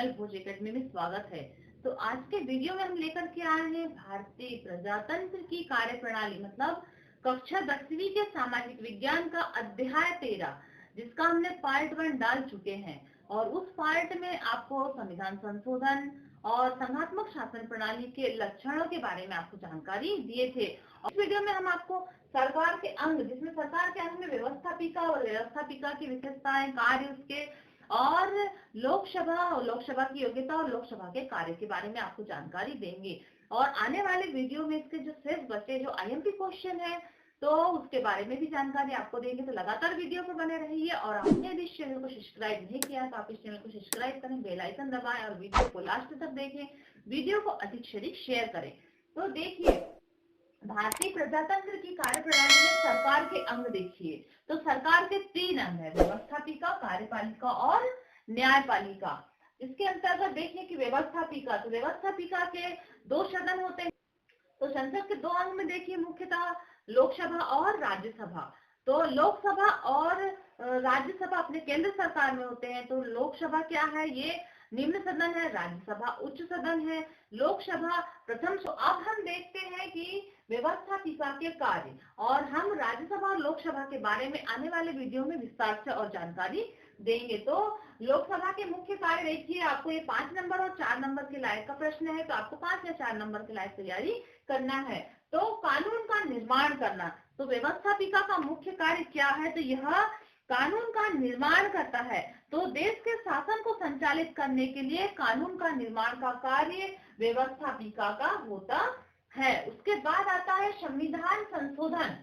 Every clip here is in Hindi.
चैनल भोज एकेडमी में स्वागत है। तो आज के वीडियो में हम लेकर के आए हैं भारतीय प्रजातंत्र की कार्यप्रणाली, मतलब कक्षा 10वीं के सामाजिक विज्ञान का अध्याय 13, जिसका हमने पार्ट 1 डाल चुके हैं। और उस पार्ट में आपको संविधान संशोधन और संघात्मक शासन प्रणाली के लक्षणों के बारे में आपको जानकारी दिए थे। और इस वीडियो में हम आपको सरकार के अंग, जिसमें सरकार के अंग में व्यवस्थापिका और व्यवस्थापिका की विशेषताएं, कार्य उसके, और लोकसभा की योग्यता और लोकसभा के कार्य के बारे में आपको जानकारी देंगे। और आने वाले वीडियो में इसके जो शेष बचे जो आईएमपी क्वेश्चन है, तो उसके बारे में भी जानकारी आपको देंगे। तो लगातार वीडियो पर बने रहिए। और आपने यदि इस चैनल को सब्सक्राइब नहीं किया तो आप इस चैनल को सब्सक्राइब करें, बेल आइकन दबाएं और वीडियो को लास्ट तक देखें, वीडियो को अधिक से अधिक शेयर करें। तो देखिए, भारतीय प्रजातंत्र की कार्यप्रणाली में सरकार के अंग देखिए, तो सरकार के 3 अंग है, व्यवस्थापिका, कार्यपालिका और न्यायपालिका। इसके अंतर्गत देखिए कि व्यवस्थापिका, तो व्यवस्थापिका के 2 सदन होते हैं। तो संसद के 2 अंग में देखिए मुख्यतः लोकसभा और राज्यसभा। तो लोकसभा और राज्यसभा अपने केंद्र सरकार में होते हैं। तो लोकसभा क्या है, ये निम्न सदन है, राज्यसभा उच्च सदन है, लोकसभा प्रथम। तो अब हम देखते हैं कि व्यवस्थापिका के कार्य, और हम राज्यसभा और लोकसभा के बारे में आने वाले वीडियो में विस्तार से और जानकारी देंगे। तो लोकसभा के मुख्य कार्य देखिए, आपको ये 5 नंबर और 4 नंबर के लायक का प्रश्न है, तो आपको 5 या 4 नंबर के लायक तैयारी करना है। तो कानून का निर्माण करना, तो व्यवस्थापिका का मुख्य कार्य क्या है, तो यह कानून का निर्माण करता है। तो देश के शासन को संचालित करने के लिए कानून का निर्माण का कार्य व्यवस्थापिका का होता है। उसके बाद आता है संविधान संशोधन।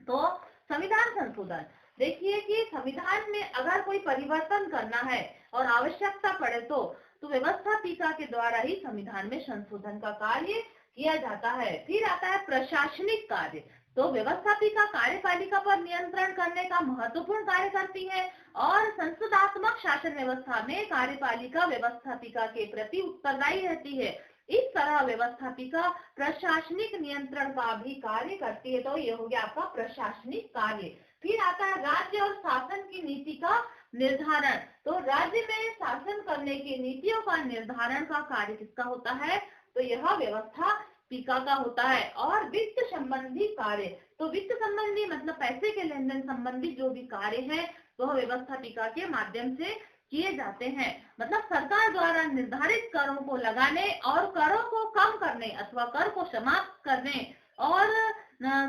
तो संविधान संशोधन देखिए कि संविधान में अगर कोई परिवर्तन करना है और आवश्यकता पड़े तो व्यवस्थापिका के द्वारा ही संविधान में संशोधन का कार्य किया जाता है। फिर आता है प्रशासनिक कार्य। तो व्यवस्थापिका कार्यपालिका पर नियंत्रण करने का महत्वपूर्ण कार्य करती है, और संसदात्मक शासन व्यवस्था में कार्यपालिका व्यवस्थापिका के प्रति उत्तरदायी रहती है। इस तरह व्यवस्थापिका प्रशासनिक नियंत्रण का भी कार्य करती है। तो ये हो गया आपका प्रशासनिक कार्य। फिर आता है राज्य और शासन की नीति का निर्धारण। तो राज्य में शासन करने की नीतियों का निर्धारण का कार्य किसका होता है, तो यह व्यवस्थापिका का होता है। और वित्त संबंधी कार्य, तो वित्त संबंधी मतलब पैसे के लेन देन संबंधी जो भी कार्य है वह व्यवस्थापिका के माध्यम से किए जाते हैं। मतलब सरकार द्वारा निर्धारित करों को लगाने और करों को कम करने अथवा कर को समाप्त करने, और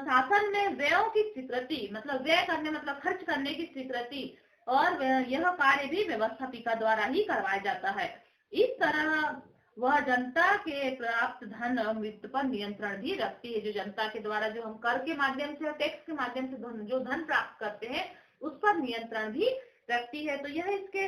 शासन में व्ययों की स्वीकृति, मतलब व्यय करने मतलब खर्च करने की स्वीकृति, और यह कार्य भी व्यवस्थापिका द्वारा ही करवाया जाता है। इस तरह वह जनता के प्राप्त धन और वित्त पर नियंत्रण भी रखती है। जो जनता के द्वारा जो हम कर के माध्यम से और टैक्स के माध्यम से जो धन प्राप्त करते हैं उस पर नियंत्रण भी रखती है। तो यह इसके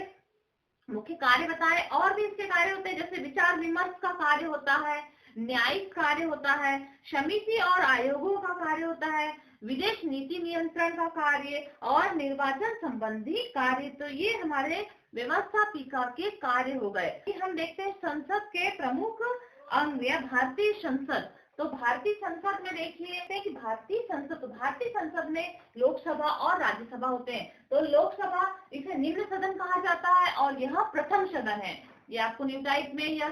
मुख्य कार्य बताए। और भी इसके कार्य होते हैं, जैसे विचार विमर्श का कार्य होता है, न्यायिक कार्य होता है, समिति और आयोगों का कार्य होता है, विदेश नीति नियंत्रण का कार्य और निर्वाचन संबंधी कार्य। तो ये हमारे व्यवस्थापिका के कार्य हो गए। हम देखते हैं संसद के प्रमुख अंग या भारतीय संसद। तो भारतीय संसद में देखिए कि भारतीय संसद में लोकसभा और राज्यसभा होते हैं। तो लोकसभा इसे निम्न सदन कहा जाता है और यह प्रथम सदन है। ये आपको न्यू टाइप में या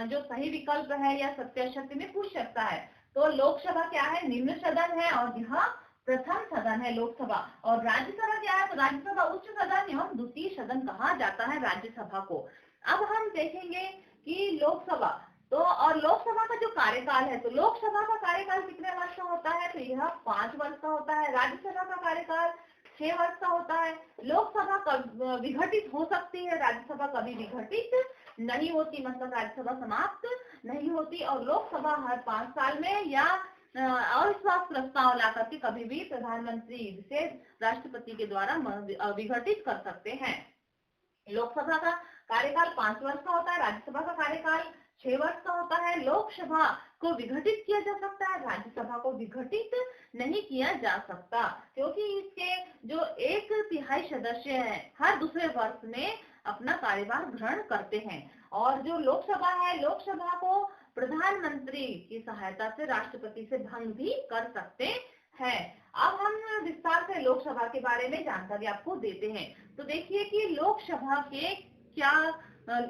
जो सही विकल्प है या सत्याशक्ति में पूछ सकता है। तो लोकसभा क्या है, निम्न सदन है, और यह प्रथम सदन है लोकसभा। और राज्यसभा क्या है, तो राज्यसभा उच्च सदन एवं द्वितीय सदन कहा जाता है राज्यसभा को। अब हम देखेंगे कि लोकसभा, तो और लोकसभा का जो कार्यकाल है, तो लोकसभा का कार्यकाल कितने वर्ष का होता है, तो यह 5 वर्ष का होता है। राज्यसभा का कार्यकाल 6 वर्ष का होता है। लोकसभा कब विघटित हो सकती है, राज्यसभा कभी विघटित नहीं होती, मतलब राज्यसभा समाप्त नहीं होती। और लोकसभा हर 5 साल में या अविश्वास प्रस्ताव ला करके कभी भी प्रधानमंत्री से राष्ट्रपति के द्वारा विघटित कर सकते हैं। लोकसभा का कार्यकाल 5 वर्ष का होता है, राज्यसभा का कार्यकाल 6 वर्ष का होता है। लोकसभा को विघटित किया जा सकता है, राज्यसभा को विघटित नहीं किया जा सकता, क्योंकि इसके जो 1/3 सदस्य हैं हर दूसरे वर्ष में अपना कार्यभार ग्रहण करते हैं। और जो लोकसभा है, लोकसभा को प्रधानमंत्री की सहायता से राष्ट्रपति से भंग भी कर सकते हैं। अब हम विस्तार से लोकसभा के बारे में जानकारी आपको देते हैं। तो देखिए कि लोकसभा के क्या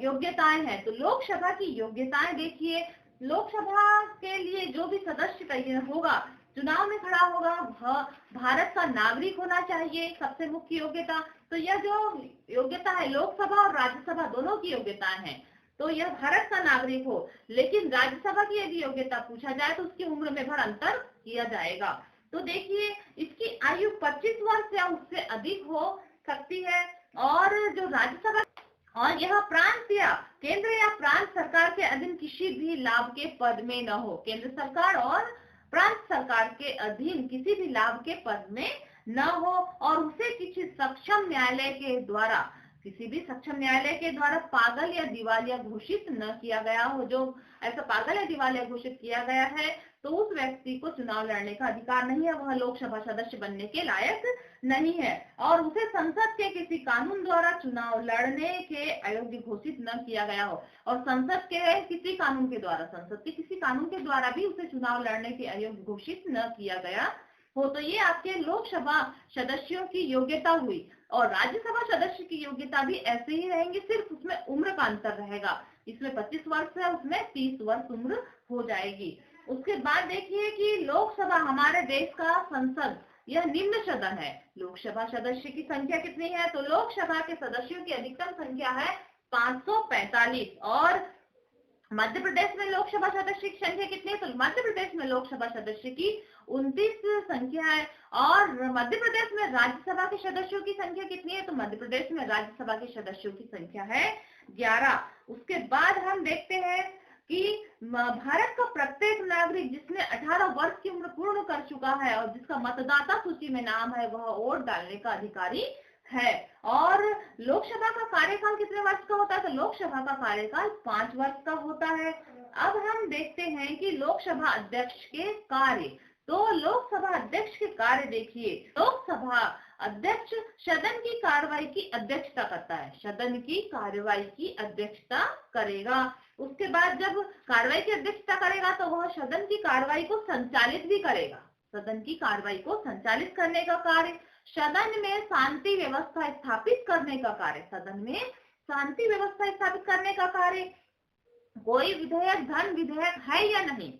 योग्यताएं हैं। तो लोकसभा की योग्यताएं देखिए, लोकसभा के लिए जो भी सदस्य तय होगा, चुनाव में खड़ा होगा, वह भारत का नागरिक होना चाहिए, सबसे मुख्य योग्यता। तो यह जो योग्यता है, लोकसभा और राज्यसभा दोनों की योग्यताएं हैं, तो यह भारत का नागरिक हो। लेकिन राज्यसभा की यदि योग्यता पूछा जाए तो उसकी उम्र में भर अंतर किया जाएगा। तो देखिए, इसकी आयु 25 वर्ष या उससे अधिक हो सकती है। और जो राज्यसभा, और यह प्रांत या केंद्र या प्रांत सरकार के अधीन किसी भी लाभ के पद में न हो। केंद्र सरकार और प्रांत सरकार के अधीन किसी भी लाभ के पद में न हो, और उसे किसी सक्षम न्यायालय के द्वारा, किसी भी सक्षम न्यायालय के द्वारा पागल या दिवालिया घोषित न किया गया हो। जो ऐसा पागल या दिवालिया घोषित किया गया है तो उस व्यक्ति को चुनाव लड़ने का अधिकार नहीं है, वह लोकसभा सदस्य बनने के लायक नहीं है, और उसे संसद के किसी कानून द्वारा चुनाव लड़ने के अयोग्य घोषित न किया गया हो। और संसद के किसी कानून के द्वारा, संसद के किसी कानून के द्वारा भी उसे चुनाव लड़ने के अयोग्य घोषित न किया गया हो। तो ये आपके लोकसभा सदस्यों की योग्यता हुई। और राज्यसभा सदस्य की योग्यता भी ऐसे ही रहेंगे, सिर्फ उसमें उम्र का अंतर रहेगा। इसमें 25 वर्ष है, उसमें 30 वर्ष उम्र हो जाएगी। उसके बाद देखिए कि लोकसभा हमारे देश का संसद यह निम्न सदन है। लोकसभा सदस्य की संख्या कितनी है? तो लोकसभा के सदस्यों की अधिकतम संख्या है 545। और मध्य प्रदेश में लोकसभा सदस्य की संख्या कितनी है? तो मध्य प्रदेश में लोकसभा सदस्य की 29 संख्या है। और मध्य प्रदेश में राज्यसभा के सदस्यों की संख्या कितनी है? तो मध्य प्रदेश में राज्यसभा के सदस्यों की संख्या है 11। उसके बाद हम देखते हैं कि भारत का प्रत्येक नागरिक जिसने 18 वर्ष की उम्र पूर्ण कर चुका है और जिसका मतदाता सूची में नाम है, वह वोट डालने का अधिकारी है। और लोकसभा का कार्यकाल कितने वर्ष का होता है? तो लोकसभा का कार्यकाल 5 वर्ष का होता है। अब हम देखते हैं कि लोकसभा अध्यक्ष के कार्य। तो लोकसभा अध्यक्ष के कार्य देखिए, लोकसभा अध्यक्ष सदन की कार्रवाई की अध्यक्षता करता है, सदन की कार्रवाई की अध्यक्षता करेगा। उसके बाद जब कार्रवाई की अध्यक्षता करेगा तो वह सदन की कार्रवाई को संचालित भी करेगा। सदन की कार्रवाई को संचालित करने का कार्य, सदन में शांति व्यवस्था स्थापित करने का कार्य, सदन में शांति व्यवस्था स्थापित करने का कार्य, कोई विधेयक धन विधेयक है या नहीं,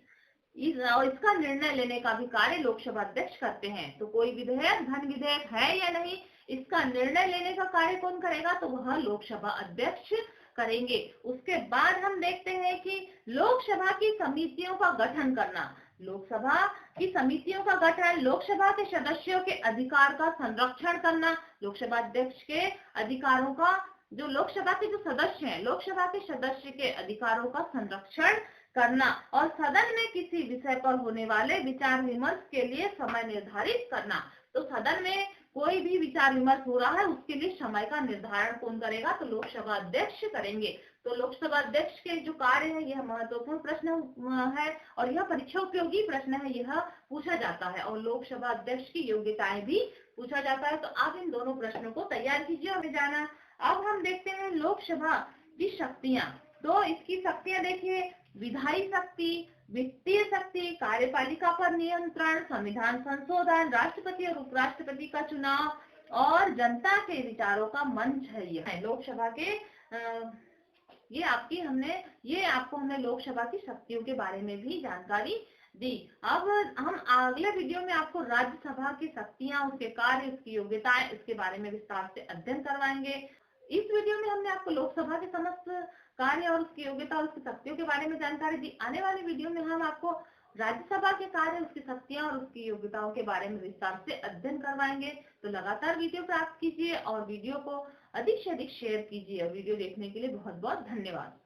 इसका निर्णय लेने का भी कार्य लोकसभा अध्यक्ष करते हैं। तो कोई विधेयक धन विधेयक है या नहीं, इसका निर्णय लेने का कार्य कौन करेगा? तो वह लोकसभा अध्यक्ष करेंगे। उसके बाद हम देखते हैं कि लोकसभा की समितियों का गठन करना। लोकसभा की समितियों का गठन, लोकसभा के सदस्यों के अधिकार का संरक्षण करना, लोकसभा अध्यक्ष के अधिकारों का, जो लोकसभा के जो सदस्य हैं, लोकसभा के सदस्य के अधिकारों का संरक्षण करना, और सदन में किसी विषय पर होने वाले विचार विमर्श के लिए समय निर्धारित करना। तो सदन में कोई भी विचार विमर्श हो रहा है, उसके लिए समय का निर्धारण कौन करेगा? तो लोकसभा अध्यक्ष करेंगे। तो लोकसभा अध्यक्ष के जो कार्य है, यह महत्वपूर्ण प्रश्न है और यह परीक्षा उपयोगी प्रश्न है, यह पूछा जाता है। और लोकसभा अध्यक्ष की योग्यताएं भी पूछा जाता है। तो आप इन दोनों प्रश्नों को तैयार कीजिए और जाना। अब हम देखते हैं लोकसभा की शक्तियां। तो इसकी शक्तियां देखिए, विधायी शक्ति, वित्तीय शक्ति, कार्यपालिका पर नियंत्रण, संविधान संशोधन, राष्ट्रपति और उपराष्ट्रपति का चुनाव और जनता के विचारों का मंच है। ये लोकसभा के ये आपको हमने लोकसभा की शक्तियों के बारे में भी जानकारी दी। अब हम अगले वीडियो में आपको राज्यसभा की शक्तियां, उसके कार्य, उसकी योग्यताएं, इसके बारे में विस्तार से अध्ययन करवाएंगे। इस वीडियो में हमने आपको लोकसभा के समस्त कार्य और उसकी योग्यता और उसकी शक्तियों के बारे में जानकारी दी। आने वाली वीडियो में हम आपको राज्यसभा के कार्य, उसकी शक्तियां और उसकी योग्यताओं के बारे में विस्तार से अध्ययन करवाएंगे। तो लगातार वीडियो प्राप्त कीजिए और वीडियो को अधिक से अधिक शेयर कीजिए। और वीडियो देखने के लिए बहुत बहुत धन्यवाद।